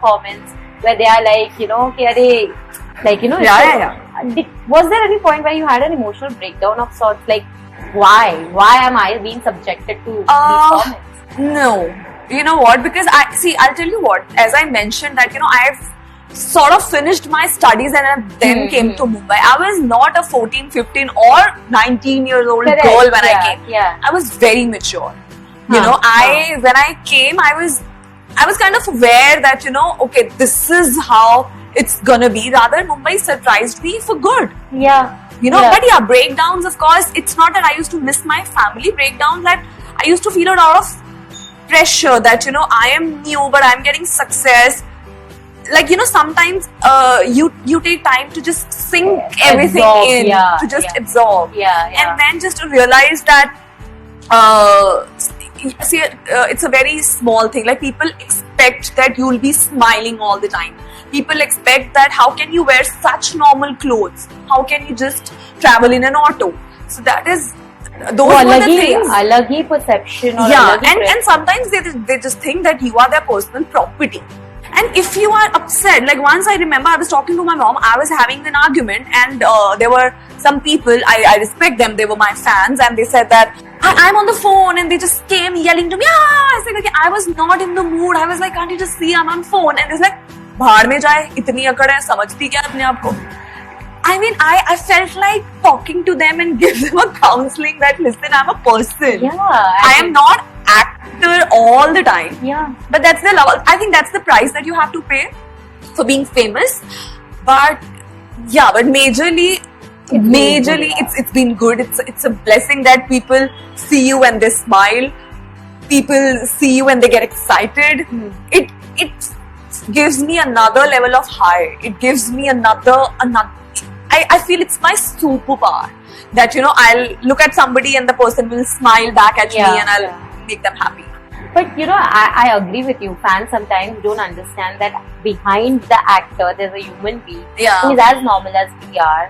comments where they are like, कि अरे, like, was there any point where you had an emotional breakdown of sorts? Like, why am I being subjected to these comments? No. You know what? Because I'll tell you what, as I mentioned that, I've sort of finished my studies and I then came to Mumbai. I was not a 14, 15 or 19 years old girl when I came. Yeah. I was very mature. When I came, I was kind of aware that, okay, this is how it's gonna be. Rather, Mumbai surprised me for good. Yeah. But yeah, breakdowns, of course, it's not that I used to miss my family. Breakdowns that I used to feel a lot of pressure that, I am new, but I'm getting success. Like, sometimes you take time to just sink everything in, to just absorb. And then just to realize that, it's a very small thing. Like, people expect that you'll be smiling all the time. People expect that how can you wear such normal clothes? How can you just travel in an auto? So that is, those are the things. अलग ही perception. And sometimes they just think that you are their personal property. And if you are upset, like once I remember I was talking to my mom, I was having an argument and there were some people, I respect them, they were my fans, and they said that I'm on the phone, and they just came yelling to me, I said, okay, I was not in the mood. I was like, can't you just see I'm on phone? And it's like, भाड़ में जाए, इतनी अकड़ है, समझती क्या अपने आप को? I mean, I felt like talking to them and give them a counseling that, listen, I'm a person. I am not actor all the time. But that's the level. I think that's the price that you have to pay for being famous. But majorly, it's been good. It's a blessing that people see you when they smile. People see you when they get excited. It gives me another level of high. It gives me another. I feel it's my superpower that, I'll look at somebody and the person will smile back at me and I'll make them happy. But I agree with you. Fans sometimes don't understand that behind the actor there's a human being who is as normal as we are,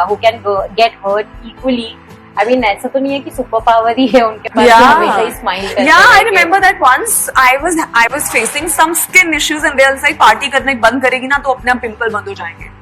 who can get hurt equally. I mean, ऐसा तो नहीं है कि super power ही है उनके पास, हमेशा ही smile करते हैं. I remember that once I was facing some skin issues and they'll say party करने बंद करेगी ना तो अपने आप पिंपल बंद हो जाएंगे.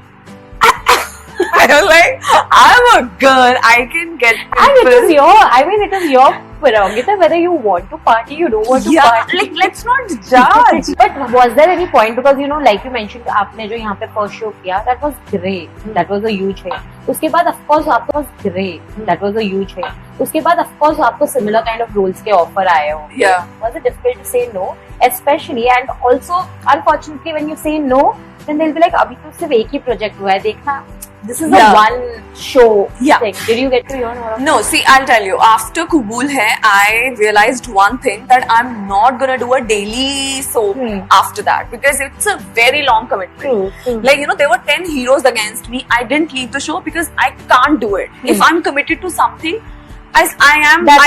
I was like, I'm a girl, I can get pimples. And it is your prerogative whether you want to party, you don't want to party. Like, let's not judge. But was there any point, because like you mentioned, आपने जो यहाँ पे first show किया, that was great, that was a huge hit. उसके बाद of course आपको was great, that was a huge hit. उसके बाद of course आपको similar kind of roles के offer आए होंगे. Was it difficult to say no? Especially, and also unfortunately when you say no, then they'll be like, अभी तो सिर्फ एक ही project हुआ है, देखना. This is a one show thing. Did you get to hear more of No, see, I'll tell you. After Kubul Hai, I realized one thing, that I'm not gonna do a daily soap after that, because it's a very long commitment. Like, there were 10 heroes against me. I didn't leave the show because I can't do it. If I'm committed to something, I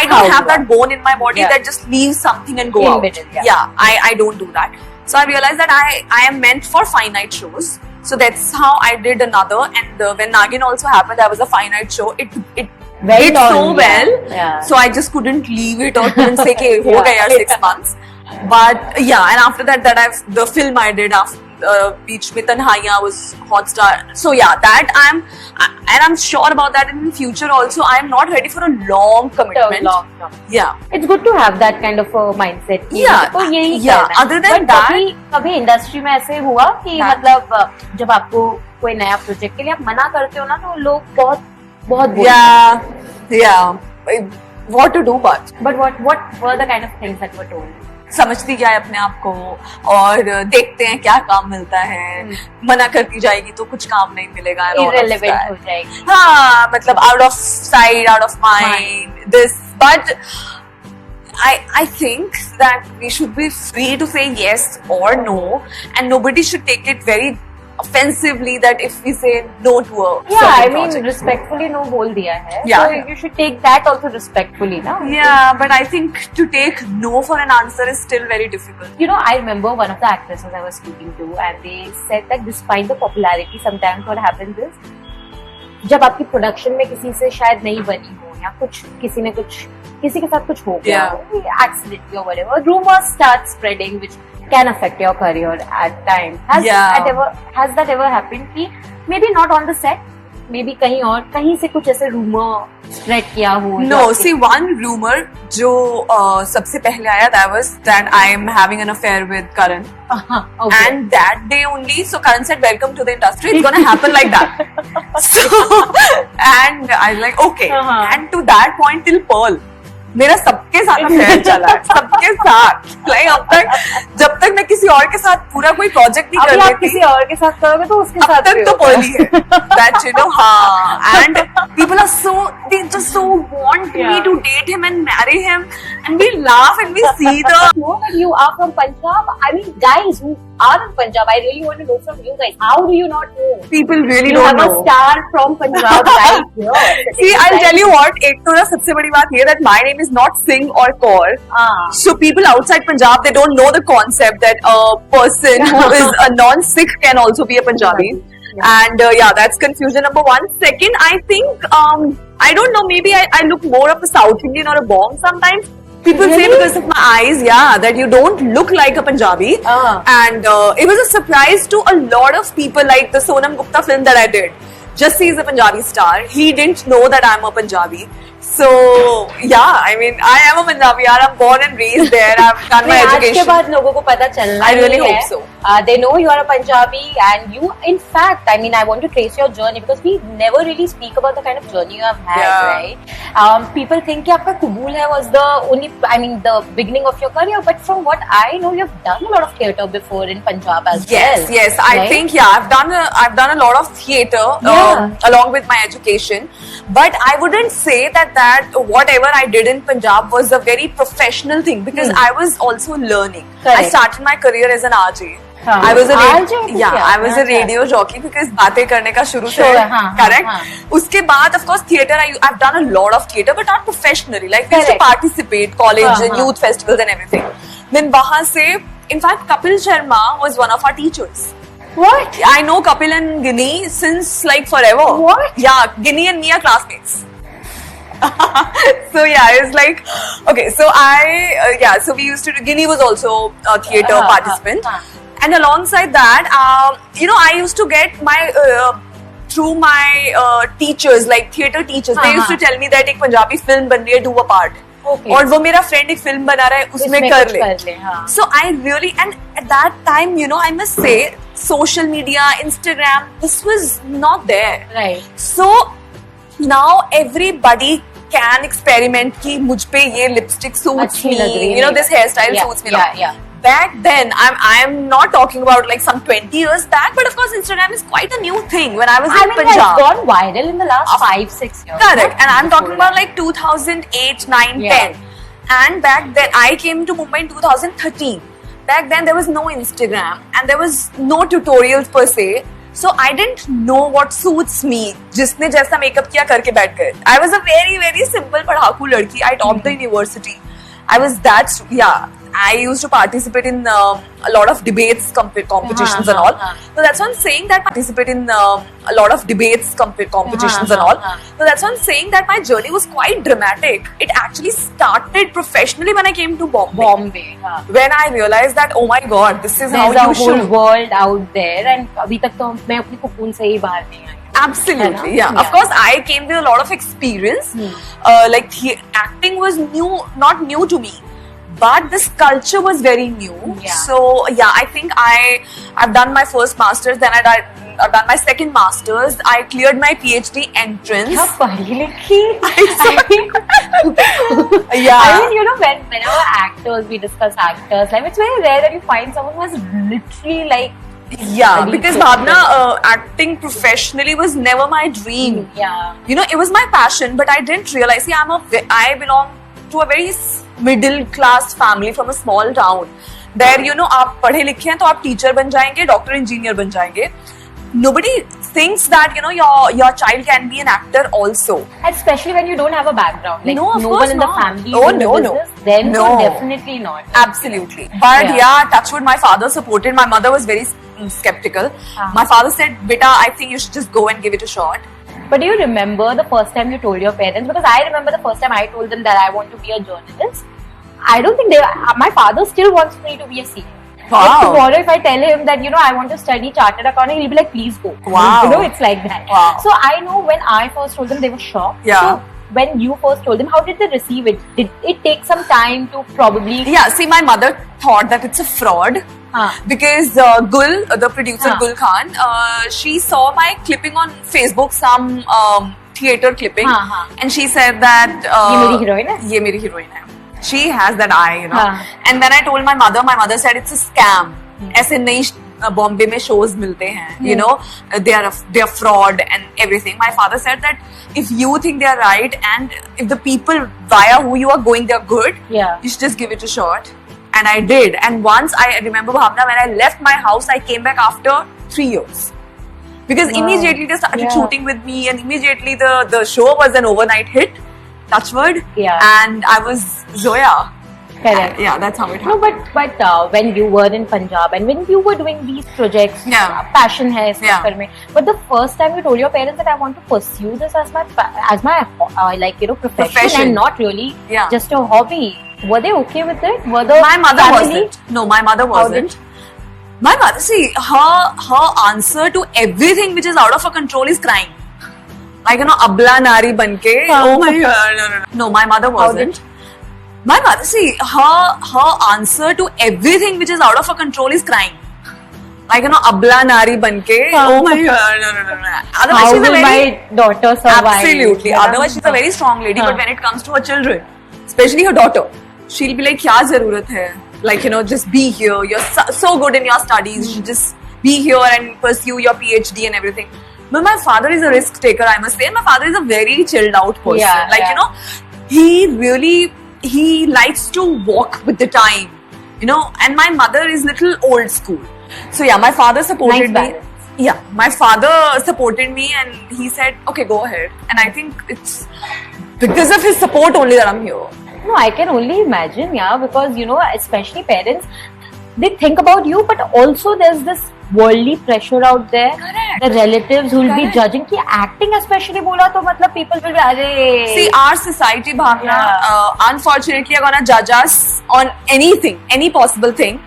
don't have that bone in my body that just leaves something and go out. I don't do that. So I realized that I am meant for finite shows. So that's how I did another, and when Nagin also happened, that was a finite show. It did so well, so I just couldn't leave it or couldn't say, "Okay, ho gaya 6 months." But and after that, the film I did after Beach with Tanhaiya was Hotstar. So that I'm sure about that in the future also. I'm not ready for a long commitment. It's good to have that kind of a mindset. Other than that, कभी industry में ऐसे हुआ कि मतलब जब आपको कोई नया प्रोजेक्ट के लिए आप मना करते हो ना, तो लोग बहुत what to do, but what were the kind of things that were told? समझती क्या है अपने आप को, और देखते हैं क्या काम मिलता है. मना करती जाएगी तो कुछ काम नहीं मिलेगा, irrelevant हो जाएगी. मतलब out of sight, out of mind, this. But I think that we should be free to say yes or no, and nobody should take it very offensively that if we say no to a project. Respectfully no बोल दिया है, so you should take that also respectfully, na? But I think to take no for an answer is still very difficult. I remember one of the actresses I was speaking to, and they said that despite the popularity, sometimes what happens is, जब आपकी production में किसी से शायद नहीं बनी हो, या किसी के साथ कुछ हो गया, accidentally or whatever, rumors start spreading which can affect your career at times. Has that ever happened कि maybe not on the set, maybe कहीं से कुछ ऐसे rumor spread किया हो? No, see, one rumor जो सबसे पहले आया, that was that I am having an affair with Karan. Okay. And that day only, so Karan said, welcome to the industry, it's gonna happen like that. So, and I was like, okay. And to that point till Pearl, मेरा सबके साथ affair चला है, सबके साथ. Like जब तक मैं किसी और के साथ पूरा कोई प्रोजेक्ट नहीं कर अभी आप लेती, किसी और के साथ करोगे तो उसके साथ अब तक तो Pearl ही है. That you know, हाँ. And people are so, they just so want me to date him and marry him, and we laugh and we see the. Know that you are from Punjab. I mean, guys who are in Punjab, I really want to know from you guys. How do you not know? People really You don't have know. a star from Punjab right here. See, I'll tell you what. एक तो ना सबसे बड़ी बात ये that my name is not Singh or Kaur. So people outside Punjab, they don't know the concept that a person who is a non-Sikh can also be a Punjabi. And yeah, that's confusion number one. Second, I think I don't know. Maybe I look more of a South Indian or a Bong sometimes. People say because of my eyes, that you don't look like a Punjabi. And it was a surprise to a lot of people, like the Sonam Gupta film that I did. Just he's a Punjabi star. He didn't know that I'm a Punjabi. So, yeah, I mean, I am a Punjabi. I'm born and raised there. I've done my education. आज के बाद लोगों को पता चलना I really ही है. hope so. They know you are a Punjabi, and you, in fact, I mean, I want to trace your journey because we never really speak about the kind of journey you have had, right? People think कि आपका Kabul है was the only, I mean, the beginning of your career. But from what I know, you have done a lot of theatre before in Punjab as well. Yes. I think I've done a lot of theatre along with my education. But I wouldn't say that whatever I did in Punjab was a very professional thing because I was also learning. Correct. I started my career as an RJ. I was a radio jockey because बातें करने का शुरू से correct. उसके बाद of course theatre I've done a lot of theatre but not professionally. Like we used to participate college and youth festivals and everything. Then वहाँ से in fact Kapil Sharma was one of our teachers. What? I know Kapil and Ginny since like forever. What? Yeah, Ginny and me are classmates. So yeah, it's like okay. So so we used to do. Ginny was also a theatre participant, and alongside that, I used to get my through my teachers, like theatre teachers. They used to tell me that एक Punjabi film बन रही है, do a part. Okay. और वो मेरा friend एक film बना रहा है, उसमें कर ले. So I really, and at that time, I must say, social media, Instagram, this was not there. Right. So now everybody can experiment कि मुझ पे ये lipstick suits me, this hairstyle suits me. Yeah. Back then, I am not talking about like some 20 years back, but of course Instagram is quite a new thing. When I was in Punjab, it's gone viral in the last 5-6 years. Correct, and I'm talking about like 2008, 9, 10. And back then, I came to Mumbai in 2013. Back then, there was no Instagram and there was no tutorials per se. So I didn't know what suits me. जिसने जैसा makeup किया करके बैठ गए. I was a very, very simple पढ़ाकू लड़की. I topped the university. I was that, I used to participate in a lot of debates, competitions and all. So that's why I'm saying that participate in a lot of debates, competitions and all. So that's why I'm saying that my journey was quite dramatic. It actually started professionally when I came to Bombay. When I realized that, oh my God, this is how you should. There's a whole world out there, and अभी तक तो मैं अपनी cocoon से ही बाहर नहीं आई. Absolutely, yeah. Of course, I came with a lot of experience. Like acting was not new to me, but this culture was very new. So yeah, I think I've done my first masters, then I've done my second masters. I cleared my PhD entrance. क्या पढ़ी लिखी? Yeah. I mean, whenever actors, we discuss actors, like it's very rare that you find someone who is literally like. Yeah, because Bhavna, acting professionally was never my dream. It was my passion, but I didn't realize. See, I belong to a very middle class family from a small town. There, आप पढ़े लिखे हैं तो आप teacher बन जाएंगे, doctor, engineer बन जाएंगे. Nobody thinks that your child can be an actor also. Especially when you don't have a background. Like no, of no course one in not. the family Oh, in no, the business, then no. Definitely not. Absolutely. But touchwood, my father supported. My mother was very skeptical. My father said, "Beta, I think you should just go and give it a shot." But do you remember the first time you told your parents? Because I remember the first time I told them that I want to be a journalist. I don't think my father still wants me to be a singer. Wow. Like tomorrow, if I tell him that I want to study chartered accounting, he'll be like, please go. Wow. It's like that. Wow. So I know when I first told them, they were shocked. Yeah. So when you first told them, how did they receive it? Did it take some time to probably? Yeah. See, my mother thought that it's a fraud. Because Gul, the producer Gul Khan, she saw my clipping on Facebook, some theatre clipping, and she said that ये मेरी heroine है. She has that eye, And when I told my mother said it's a scam. ऐसे नहीं Bombay में shows मिलते हैं, they are fraud and everything. My father said that if you think they are right and if the people via who you are going they are good, you should just give it a shot. And I did. And once I remember, Bhavna, when I left my house, I came back after 3 years. Because immediately they started shooting with me, and immediately the show was an overnight hit. Touchwood. Yeah. And I was Zoya. Correct. Yeah, that's how it happened. No, but when you were in Punjab and when you were doing these projects, passion hai is mein. But the first time you told your parents that I want to pursue this as my profession and not really just a hobby. Were they okay with it? Were the my mother family? wasn't. No, my mother wasn't. My mother, see, her answer to everything which is out of her control is crying. Like, abla nari banke. Oh my God. No, my mother wasn't. My mother, see, her answer to everything which is out of her control is crying. Like, abla nari banke. Oh my God. Otherwise, how she's will my daughter survive? Absolutely. Otherwise, she's a very strong lady. But when it comes to her children, especially her daughter, she'll be like, kya zarurat hai? Like, just be here. You're so good in your studies. You should just be here and pursue your PhD and everything. But my father is a risk taker, I must say. And my father is a very chilled out person. He likes to walk with the time. And my mother is little old school. So yeah, my father supported me. Yeah, my father supported me and he said, okay, go ahead. And I think it's because of his support only that I'm here. No, I can only imagine, because, especially parents, they think about you, but also there's this worldly pressure out there. Correct. The relatives who will be judging ki acting especially bola to matlab people will be see, our society, Bhavna, unfortunately are gonna judge us on anything, any possible thing.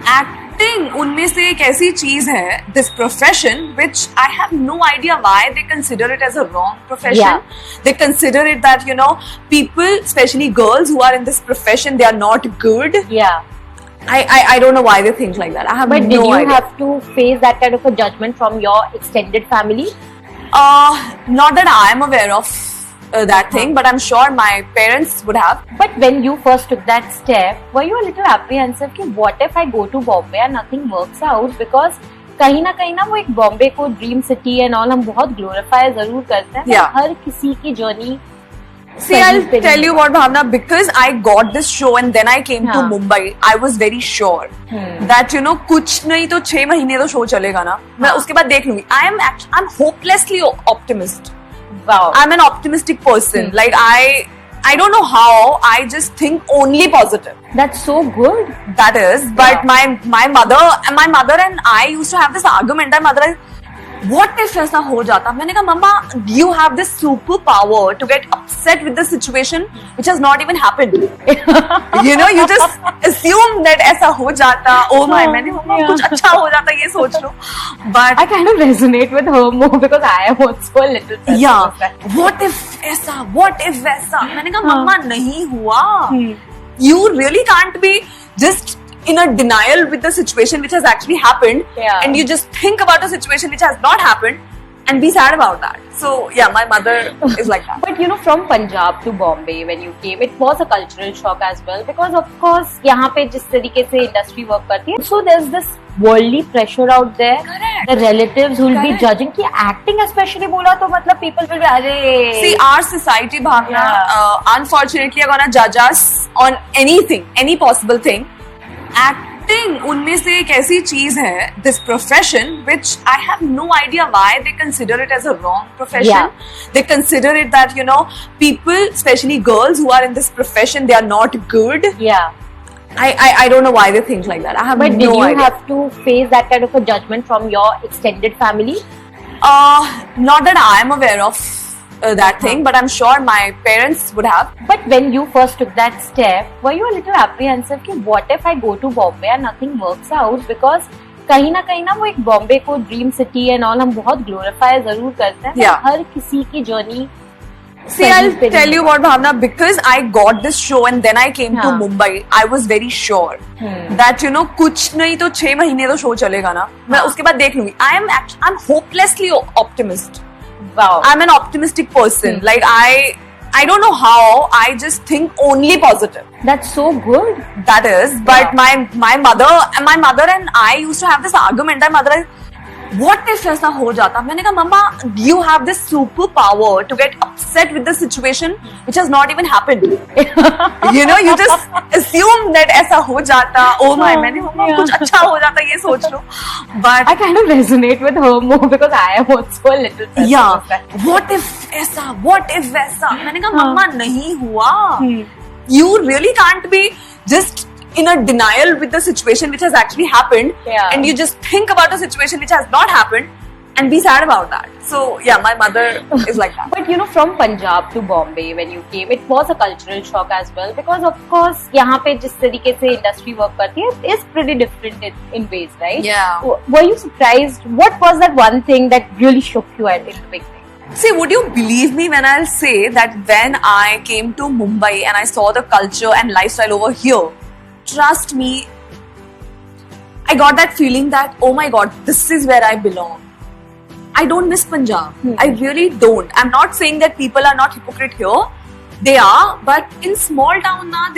Acting unme se ek aisi cheez hai, this profession, which I have no idea why they consider it as a wrong profession. They consider it that, people, especially girls who are in this profession, they are not good. I don't know why they think like that. I have no idea. But did you have to face that kind of a judgment from your extended family? Not that I am aware of that thing, but I'm sure my parents would have. But when you first took that step, were you a little apprehensive कि what if I go to Bombay and nothing works out? Because कहीं ना वो एक बॉम्बे को dream city and all हम बहुत glorify जरूर करते हैं, हर किसी की journey. See, I'll tell you what, Bhavna, because I got this show and then I came to Mumbai, I was very sure that, कुछ नहीं तो 6 महीने तो show चलेगा ना, मैं उसके बाद देख लूंगी. I'm hopelessly optimist. Wow. I'm an optimistic person. Like, I don't know how, I just think only positive. That's so good. That is, but my mother and I used to have this argument. My mother is, what if ऐसा हो जाता? मैंने कहा, Mama, you have this super power to get upset with the situation which has not even happened. You just assume that ऐसा हो जाता. Oh my, मैंने Mama कुछ अच्छा हो जाता ये सोच लो. But I kind of resonate with her more because I am also a little. What if ऐसा? What if वैसा? मैंने कहा, Mama नहीं हुआ. You really can't be just in a denial with the situation which has actually happened, and you just think about a situation which has not happened and be sad about that. So yeah, my mother is like that. But from Punjab to Bombay, when you came, it was a cultural shock as well, because of course यहाँ पे जिस तरीके से industry work करती है, so there's this worldly pressure out there. Correct. The relatives who will be judging कि acting especially बोला तो मतलब people will be see, our society, Bhavna, unfortunately are gonna judge us on anything, any possible thing. Acting उनमें से एक ऐसी चीज है, this profession, which I have no idea why they consider it as a wrong profession. They consider it that, people, especially girls who are in this profession, they are not good. I don't know why they think like that. I have no idea. But did you have to face that kind of a judgment from your extended family? Not that I am aware of that thing, but I'm sure my parents would have. But when you first took that step, were you a little apprehensive कि what if I go to Bombay and nothing works out? Because कहीं ना वो एक बॉम्बे को dream city and all हम बहुत glorify जरूर करते हैं, Yeah. हर किसी की journey. See, I'll tell you about Bhavna, because I got this show and then I came to हाँ. Mumbai. I was very sure that कुछ नहीं तो 6 महीने तो शो चलेगा ना, मैं उसके बाद देख लूंगी. I'm hopelessly optimist. Wow. I'm an optimistic person. Like I don't know how. I just think only positive. That's so good. That is, but Yeah. my mother and I used to have this argument. My mother is, what if ऐसा हो जाता? मैंने कहा, Mama, you have this super power to get upset with the situation which has not even happened. You know, you just assume that ऐसा हो जाता. Oh my, मैंने मम्मा कुछ अच्छा हो जाता ये सोच लो. But I kind of resonate with her more because I am also a little pessimist. yeah, what if ऐसा, what if वैसा? मैंने कहा, मम्मा नहीं हुआ. You really can't be just in a denial with the situation which has actually happened, Yeah. and you just think about a situation which has not happened and be sad about that. So yeah, my mother is like that. But you know, from Punjab to Bombay when you came, it was a cultural shock as well because of course यहाँ पे जिस तरीके से industry work करती है is pretty different in ways, right? Yeah. Were you surprised? What was that one thing that really shook you in the beginning? See, would you believe me when I'll say that when I came to Mumbai and I saw the culture and lifestyle over here, trust me, I got that feeling that, oh my god, this is where I belong. I don't miss Punjab. I really don't. I'm not saying that people are not hypocrite here. They are, but in small town now,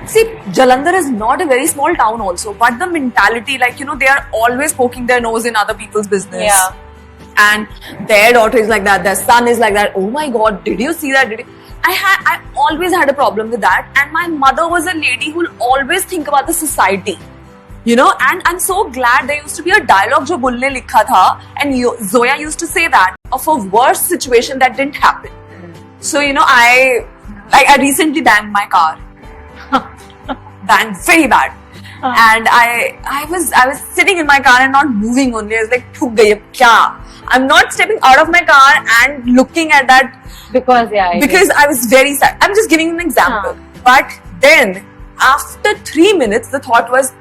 see, Jalandhar is not a very small town also, but the mentality, like, you know, they are always poking their nose in other people's business. Yeah. And their daughter is like that, their son is like that. Oh my god, did you see that? I always had a problem with that, and my mother was a lady who will always think about the society, you know. And I'm so glad there used to be a dialogue जो बुल्ले लिखा था, and Zoya used to say that of a worse situation that didn't happen. So you know, I recently banged my car, banged very bad, and I was sitting in my car and not moving only. I was like, ठुक गई अब क्या? I'm not stepping out of my car and looking at that. Because I was very sad. I'm just giving an example. But then, after 3 minutes, the thought was,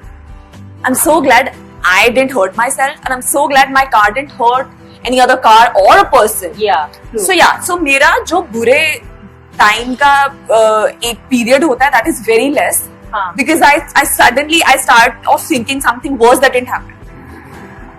I'm so glad I didn't hurt myself, and I'm so glad my car didn't hurt any other car or a person. Yeah. True. So मेरा जो बुरे time का एक period होता है, that is very less. Because I suddenly start off thinking something worse that didn't happen.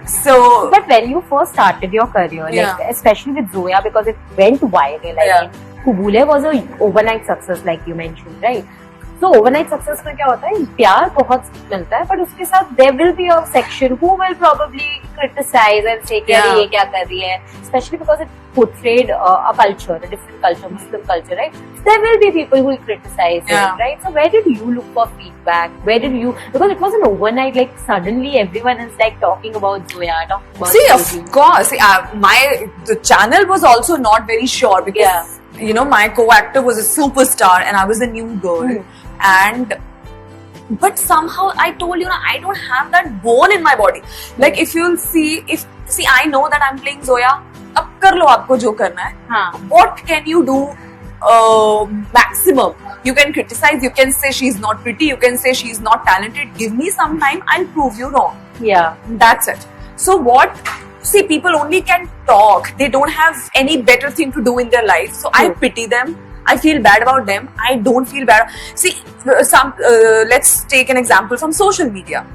So, but when you first started your career, Yeah. like especially with Zoya, because it went viral. I Yeah. mean, Kubule was a overnight success, like you mentioned, right? So overnight success में क्या होता है? प्यार बहुत मिलता है, but उसके साथ there will be a section who will probably criticize and say कि अरे ये क्या कर रही है? Especially because it portrayed a culture, a different culture, Muslim culture, right? There will be people who will criticize it, right? So where did you look for feedback? Where did you, because it was an overnight, like suddenly everyone is like talking about Zoya, talking about see, Surbhi. of course, the channel was also not very sure because you know, my co-actor was a superstar and I was a new girl. But somehow I told you, I don't have that bone in my body. Like if you'll see, I know that I'm playing Zoya. अब कर लो आपको जो करना है. What can you do? Maximum. You can criticize. You can say she's not pretty. You can say she's not talented. Give me some time. I'll prove you wrong. Yeah, That's it. So what? See, people only can talk. They don't have any better thing to do in their life. So I pity them. I feel bad about them. I don't feel bad. See, let's take an example from social media.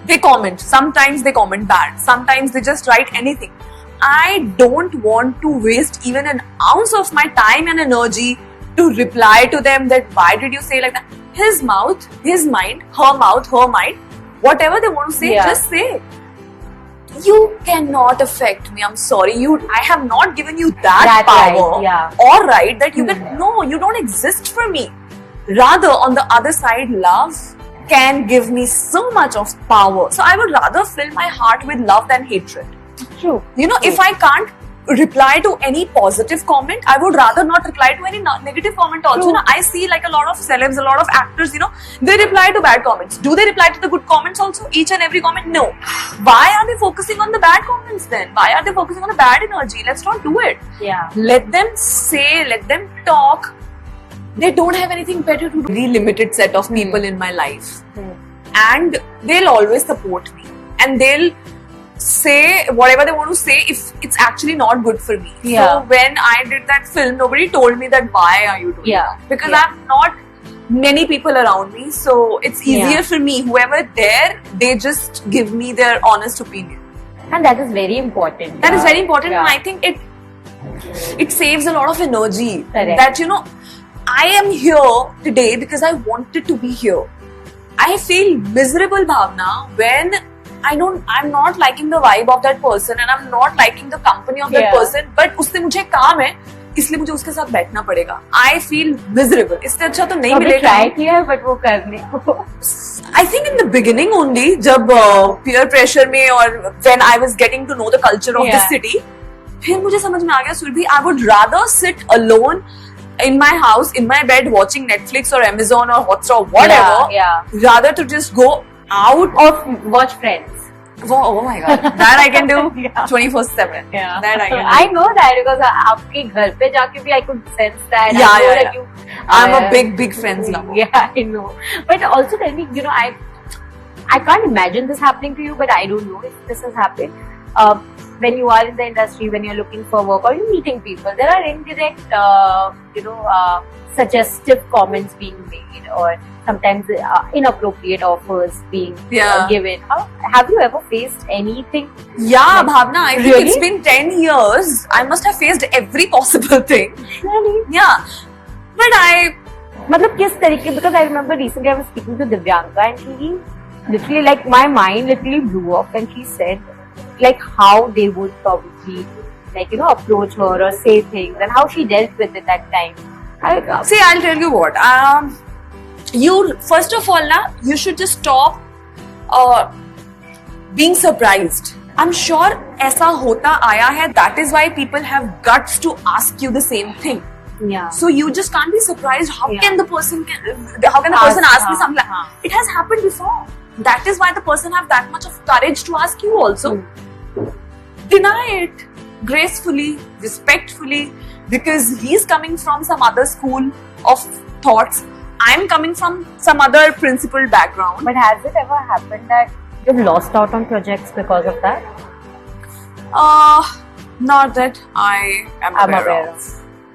They comment. Sometimes they comment bad. Sometimes they just write anything. I don't want to waste even an ounce of my time and energy to reply to them that why did you say like that? His mouth, his mind, her mouth, her mind. Whatever they want to say, just say. You cannot affect me. I'm sorry. I have not given you that power or right that you can. No, you don't exist for me. Rather, on the other side, love can give me so much of power. So I would rather fill my heart with love than hatred. True. You know, if I can't reply to any positive comment. I would rather not reply to any negative comment also. True. Na, I see like a lot of celebs, a lot of actors, you know, they reply to bad comments. Do they reply to the good comments also? Each and every comment? No. Why are they focusing on the bad comments then? Why are they focusing on the bad energy? Let's not do it. Yeah. Let them say, let them talk. They don't have anything better to do. Very limited set of people in my life. And they'll always support me. And they'll say whatever they want to say if it's actually not good for me. Yeah. So when I did that film, nobody told me that why are you doing Yeah. that? Because Yeah. I'm not many people around me, so it's easier for me. Whoever there, they just give me their honest opinion. And that is very important. That is very important, Yeah. and I think it saves a lot of energy. Correct. That, you know, I am here today because I wanted to be here. I feel miserable, Bhavna, when I'm not liking the vibe of that person and I'm not liking the company of that Yeah. person, but उससे मुझे काम है, इसलिए मुझे उसके साथ बैठना पड़ेगा. I feel miserable. इससे अच्छा तो नहीं कभी मिलेगा. ट्राई किया है बट वो करने को. I think in the beginning only, जब peer pressure में और when I was getting to know the culture of the Yeah. city, फिर मुझे समझ में आ गया, Surabhi, I would rather sit alone in my house, in my bed, watching Netflix or Amazon or Hotstar, whatever, Yeah. rather to just go out. Or watch Friends. Oh my god, that I can do Yeah. 24/7. Yeah. That I can do. I know that because आपके घर पे जाके भी I could sense that. Yeah, I know yeah, that yeah. you. I'm a big Friends lover. Yeah, I know. But also tell me, you know, I can't imagine this happening to you, but I don't know if this has happened. When you are in the industry, when you're looking for work or you're meeting people, there are indirect, suggestive comments being made, or sometimes inappropriate offers being Yeah. given. Have you ever faced anything? Yeah, Bhavna, I think Really? it's been 10 years. I must have faced every possible thing. Really? Yeah. But मतलब किस तरीके? Because I remember recently I was speaking to Divyanka and she literally, like, my mind literally blew up and she said like how they would probably, like, you know, approach her or say things and how she dealt with it that time. see, I'll tell you what. You first of all, na, you should just stop being surprised. I'm sure ऐसा होता आया है. That is why people have guts to ask you the same thing. Yeah. So you just can't be surprised. How Yeah. can the person ask me something like, it has happened before. That is why the person have that much of courage to ask you also. Deny it gracefully, respectfully, because he's coming from some other school of thoughts. I'm coming from some other principled background. But has it ever happened that you've lost out on projects because of that? Not that I am I'm aware of.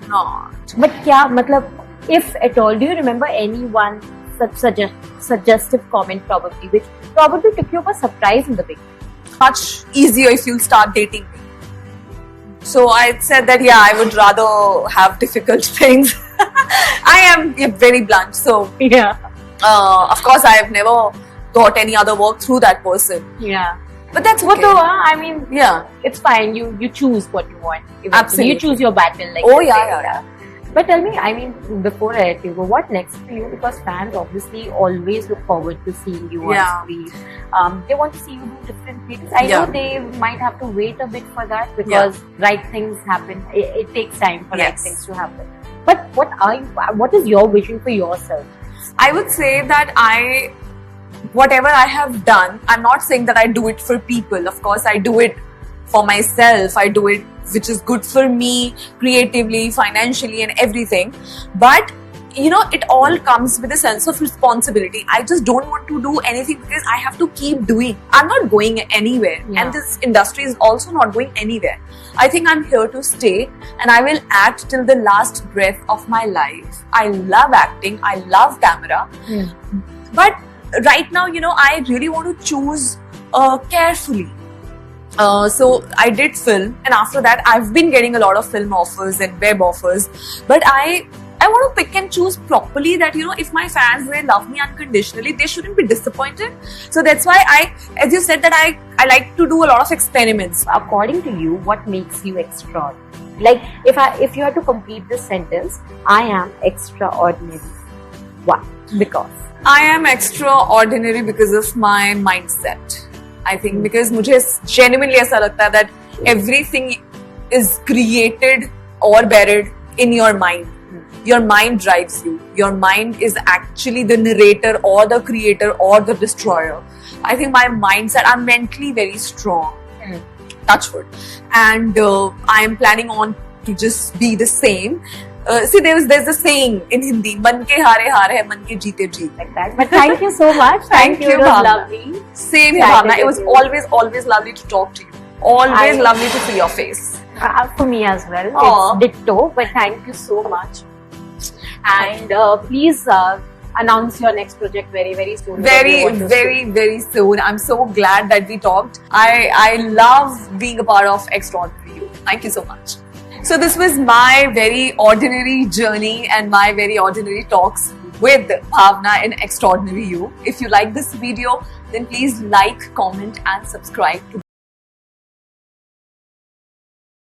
Not. But क्या मतलब, if at all, do you remember anyone such suggestive comment which probably took you by surprise in the beginning? Much easier if you'll start dating me. So I said that, yeah, I would rather have difficult things. I am very blunt. So, Yeah. Of course, I have never got any other work through that person. Yeah. But that's What okay. I mean, Yeah. it's fine. You choose what you want. Eventually. Absolutely. You choose your battle. Like Oh, they yeah, say. yeah. But tell me, I mean, before I let you go, what next for you? Because fans obviously always look forward to seeing you on Yeah. screen. They want to see you do different things. I Yeah. know they might have to wait a bit for that because right things happen. It takes time for right Yes. things to happen. But what is your vision for yourself? I would say that whatever I have done, I'm not saying that I do it for people. Of course, I do it for myself. I do it which is good for me creatively, financially, and everything. But you know, it all comes with a sense of responsibility. I just don't want to do anything because I have to keep doing. I'm not going anywhere, and this industry is also not going anywhere. I think I'm here to stay, and I will act till the last breath of my life. I love acting. I love camera. But right now, you know, I really want to choose carefully. So I did film, and after that I've been getting a lot of film offers and web offers, but I want to pick and choose properly that, you know, if my fans, they love me unconditionally, they shouldn't be disappointed. So that's why as you said, that I like to do a lot of experiments. According to you, what makes you extraordinary? Like, if you had to complete this sentence, I am extraordinary. Why? Because I am extraordinary because of my mindset. I think because मुझे genuinely ऐसा लगता है that everything is created or buried in your mind. Your mind drives you. Your mind is actually the narrator or the creator or the destroyer. I think my mindset, I'm mentally very strong. Touch wood. And I am planning on to just be the same. See, there's a saying in Hindi, man ke haare haar hai, man ke jeete jeet. Like that. But thank you so much. Thank you, It was Bhavna. lovely. Same here, Chatted Bhavna. It with was you. always lovely to talk to you. Always lovely to see your face. For me as well. Aw. It's ditto. But thank you so much. And please announce your next project very soon. Very soon. I'm so glad that we talked. I love being a part of Extraordinary You. Thank you so much. So this was my very ordinary journey and my very ordinary talks with Bhavna in Extraordinary You. If you like this video, then please like, comment and subscribe to